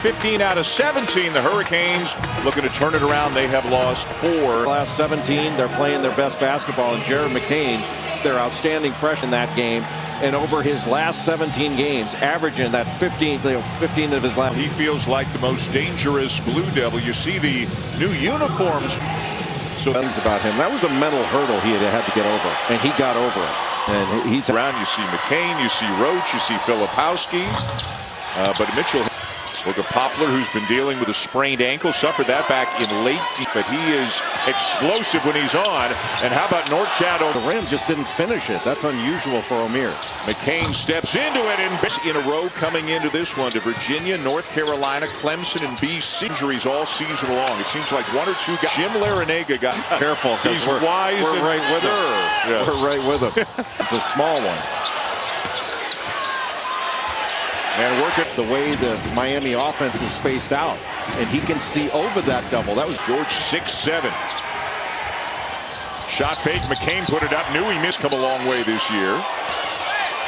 15 out of 17, the Hurricanes looking to turn it around. They have lost 4. Last 17, they're playing their best basketball, and Jared McCain, their outstanding fresh in that game. And over his last 17 games, averaging that 15 of his last. He feels like the most dangerous Blue Devil. You see the new uniforms. So things about him. That was a mental hurdle he had to get over, and he got over it. And he's around. You see McCain, you see Roach, you see Filipowski, but Mitchell. Look at Poplar, who's been dealing with a sprained ankle, suffered that back in late, but he is explosive when he's on. And how about North Shadow? The rim just didn't finish it. That's unusual for O'Meara. McCain steps into it, and in a row coming into this one to Virginia, North Carolina, Clemson, and BC. Injuries all season long. It seems like one or two guys. Jim Larinaga got careful. He's wise. We're right with him. Yes. We're right with him. It's a small one. And working the way the Miami offense is spaced out, and he can see over that double. That was George 6'7". Shot fake. McCain put it up. Knew he missed. Come a long way this year.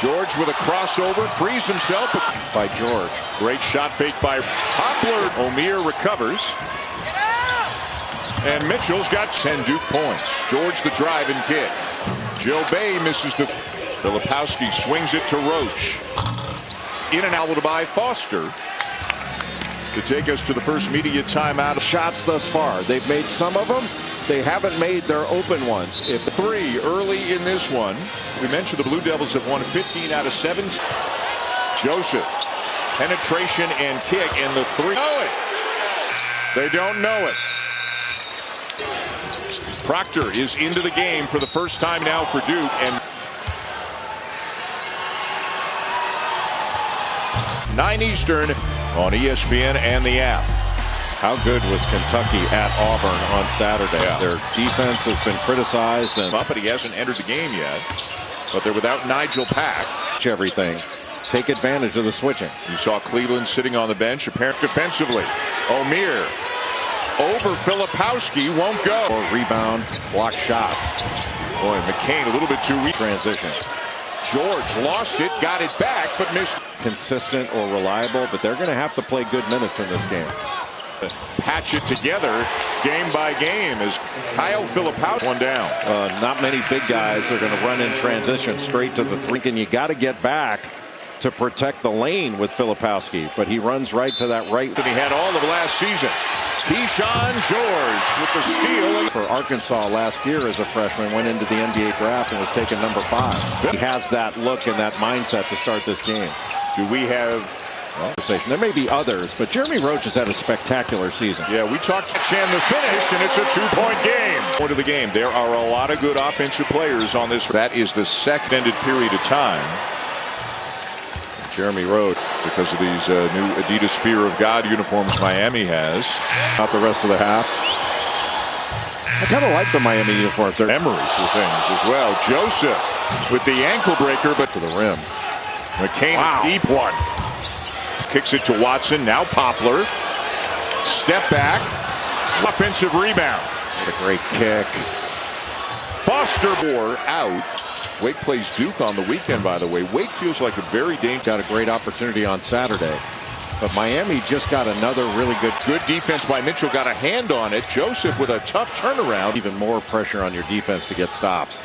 George with a crossover, frees himself by George. Great shot fake by Poplar. O'Meara recovers. And Mitchell's got 10 Duke points. George the drive and kick. Joe Bay misses the. Filipowski swings it to Roach. In and out by Foster to take us to the first media timeout. Shots thus far. They've made some of them. They haven't made their open ones. If 3 early in this one. We mentioned the Blue Devils have won 15 out of 17. Joseph. Penetration and kick. And the 3. Know it. They don't know it. Proctor is into the game for the first time now for Duke. And 9 Eastern on ESPN and the app. How good was Kentucky at Auburn on Saturday? Yeah. Their defense has been criticized, but he hasn't entered the game yet. But they're without Nigel Pack. Everything. Take advantage of the switching. You saw Cleveland sitting on the bench, apparent defensively. O'Meara over Filipowski, won't go. Or rebound, block shots. Boy, McCain a little bit too weak. Transition. George lost it, got it back, but missed. Consistent or reliable, but they're going to have to play good minutes in this game. Patch it together game by game as Kyle Filipowski one down. Not many big guys are going to run in transition straight to the 3. And you got to get back to protect the lane with Filipowski, but he runs right to that right. And he had all of last season. Keyshawn George with the steal. For Arkansas last year as a freshman, went into the NBA draft and was taken number 5. He has that look and that mindset to start this game. Do we have conversation? There may be others, but Jeremy Roach has had a spectacular season. Yeah, we talked to Chan the finish, and it's a 2-point game. Point of the game. There are a lot of good offensive players on this. That is the second ended period of time. Jeremy Roach, because of these new Adidas Fear of God uniforms Miami has. Not the rest of the half. I kind of like the Miami uniforms. They're memory for things as well. Joseph with the ankle breaker, but to the rim. McCain, deep one. Kicks it to Watson. Now Poplar. Step back. Offensive rebound. What a great kick. Foster out. Wake plays Duke on the weekend, by the way. Wake feels like a very dangerous. Got a great opportunity on Saturday. But Miami just got another really good defense by Mitchell. Got a hand on it. Joseph with a tough turnaround. Even more pressure on your defense to get stops.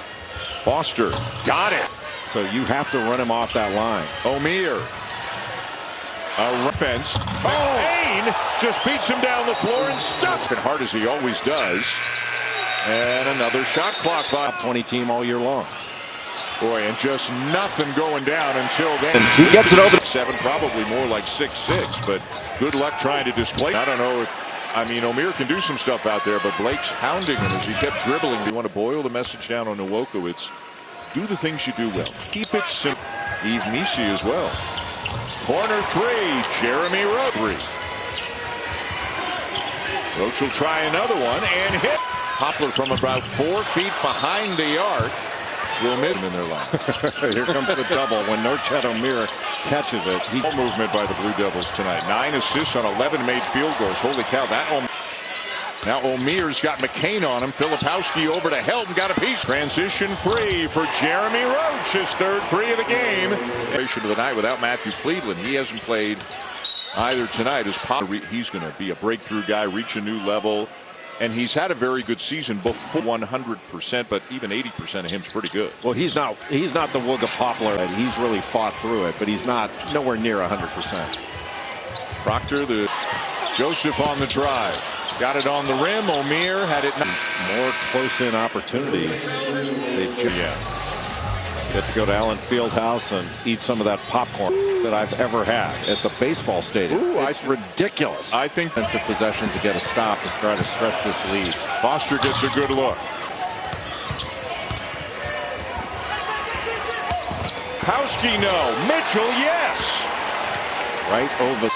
Foster got it. So you have to run him off that line. O'Meara. A offense. McCain just beats him down the floor and stuffs it hard as he always does. And another shot clock. 20 team all year long. Boy, and just nothing going down until then. And he gets it over 7, probably more like 6'6", but good luck trying to display. I don't know if, I mean, O'Meara can do some stuff out there, but Blake's hounding him as he kept dribbling. You want to boil the message down on Nwoku, it's do the things you do well. Keep it simple. Eve Misi as well. Corner 3, Jeremy Roach. Roach will try another one and hit. Poplar from about 4 feet behind the arc. Will miss him in their line. Here comes the double when Norchad O'Meara catches it. Ball movement by the Blue Devils tonight. 9 assists on 11 made field goals. Holy cow, that now O'Meara's got McCain on him. Filipowski over to help and got a piece. Transition 3 for Jeremy Roach, his 3rd free of the game. Of the night without Matthew Cleveland. He hasn't played either tonight as he's going to be a breakthrough guy, reach a new level. And he's had a very good season before 100%, but even 80% of him's pretty good. Well, he's not the Wooga Poplar, and he's really fought through it, but he's not nowhere near 100%. Proctor, the Joseph on the drive. Got it on the rim. O'Meara had it. More close-in opportunities. Get to go to Allen Fieldhouse and eat some of that popcorn that I've ever had at the baseball stadium. Ooh, it's ridiculous. I think defensive possessions to get a stop to try to stretch this lead. Foster gets a good look. Howski, no. Mitchell, yes. Right over.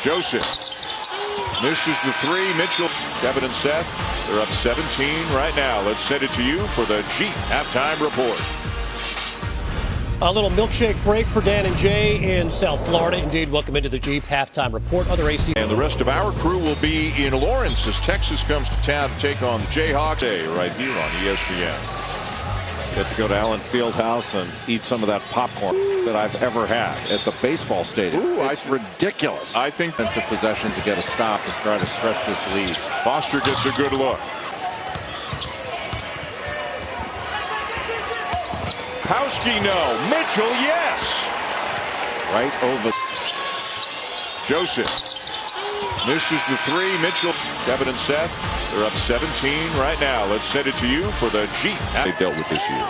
Joseph misses the three. Mitchell, Kevin and Seth. They're up 17 right now. Let's send it to you for the Jeep halftime report. A little milkshake break for Dan and Jay in South Florida. Indeed, welcome into the Jeep halftime report. Other AC. And the rest of our crew will be in Lawrence as Texas comes to town to take on the Jayhawks right here on ESPN. Get to go to Allen Fieldhouse and eat some of that popcorn that I've ever had at the baseball stadium. Ooh, it's ridiculous. I think defensive possessions to get a stop to try to stretch this lead. Foster gets a good look. Howski, no. Mitchell, yes. Right over. Joseph misses the three. Mitchell, Kevin and Seth. They're up 17 right now. Let's send it to you for the Jeep they've dealt with this year.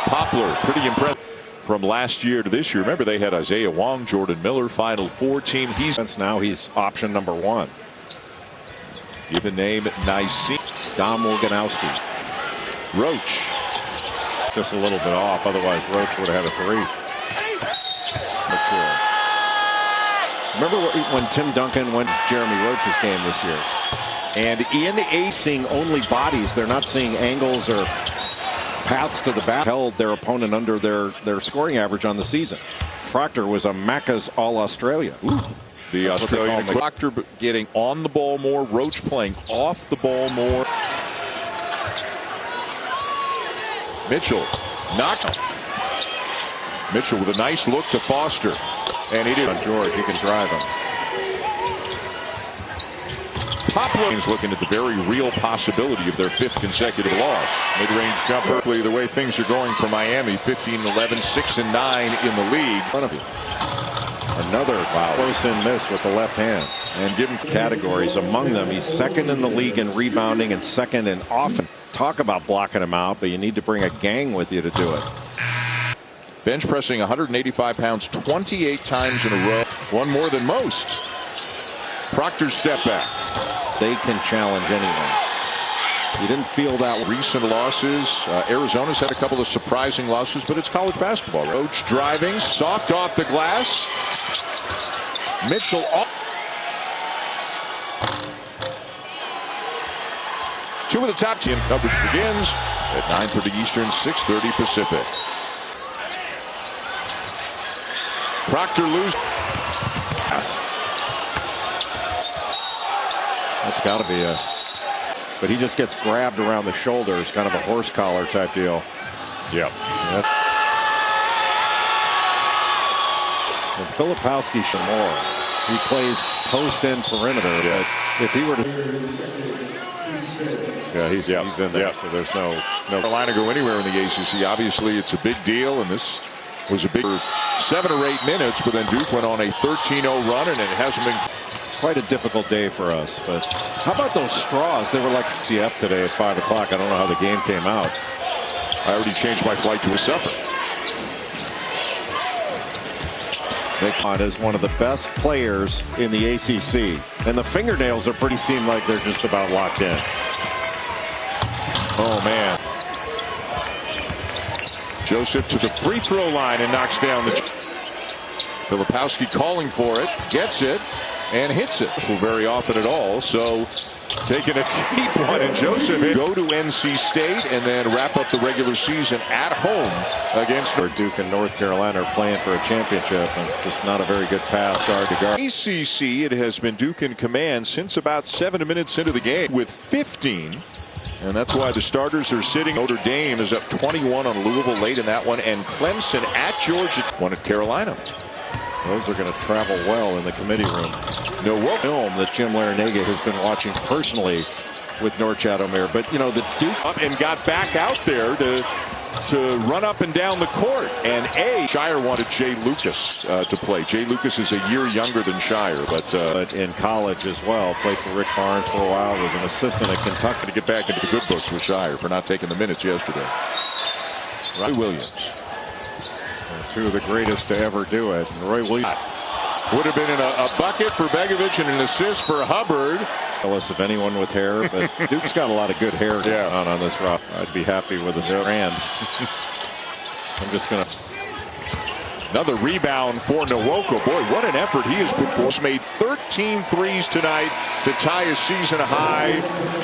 Poplar, pretty impressive from last year to this year. Remember, they had Isaiah Wong, Jordan Miller, Final Four team. Now he's option number one. Given name Nicene. Dom Wilganowski. Roach. Just a little bit off. Otherwise, Roach would have had a three. Remember when Tim Duncan went to Jeremy Roach's game this year? And in seeing only bodies. They're not seeing angles or paths to the bat. Held their opponent under their scoring average on the season. Proctor was a Macca's All-Australia. The Australian Proctor getting on the ball more. Roach playing off the ball more. Mitchell knocked. Mitchell with a nice look to Foster. And he did. George, he can drive him. Poplar is looking at the very real possibility of their fifth consecutive loss. Mid-range jumper. The way things are going for Miami, 15-11, 6-9 in the league. In front of you. Another close-in miss with the left hand. And given categories among them, he's second in the league in rebounding and second in offense. Talk about blocking him out, but you need to bring a gang with you to do it. Bench pressing 185 pounds 28 times in a row. One more than most. Proctor's step back. They can challenge anyone. You didn't feel that. Recent losses. Arizona's had a couple of surprising losses, but it's college basketball. Roach driving, soft off the glass. Mitchell off. Two of the top 10 coverage begins at 9:30 Eastern, 6:30 Pacific. Proctor loses. That's got to be a. But he just gets grabbed around the shoulders, kind of a horse collar type deal. Yep. And Filipowski Shamor, he plays post and perimeter. Yeah. But if he were to. Yeah, he's in there. So there's no Carolina go anywhere in the ACC. Obviously, it's a big deal, and this was a big 7 or 8 minutes, but then Duke went on a 13-0 run, and it hasn't been quite a difficult day for us. But how about those straws? They were like CF today at 5 o'clock. I don't know how the game came out. I already changed my flight to a suffer. Ncaam is one of the best players in the ACC, and the fingernails seem like they're just about locked in. Oh man. Joseph to the free throw line and knocks down the. Filipowski calling for it, gets it, and hits it. Very often at all. So taking a deep one, and Joseph go to NC State and then wrap up the regular season at home against Duke and North Carolina are playing for a championship, and just not a very good pass guard to guard. ACC, it has been Duke in command since about 7 minutes into the game with 15. And that's why the starters are sitting. Notre Dame is up 21 on Louisville late in that one. And Clemson at Georgia won at Carolina. Those are going to travel well in the committee room. No film that Jim Larinaga has been watching personally with Norchad Omier. But, you know, the Duke up and got back out there to run up and down the court. And Shire wanted Jay Lucas to play. Jay Lucas is a year younger than Shire, but in college as well. Played for Rick Barnes for a while. Was an assistant at Kentucky. To get back into the good books with Shire for not taking the minutes yesterday. Roy Williams. Two of the greatest to ever do it. And Roy Williams would have been in a bucket for Begovic and an assist for Hubbard. Jealous of anyone with hair, but Duke's got a lot of good hair on this rock. I'd be happy with a strand. I'm just going to. Another rebound for Nwoko. Boy, what an effort he has put forth. He's made 13 threes tonight to tie a season high.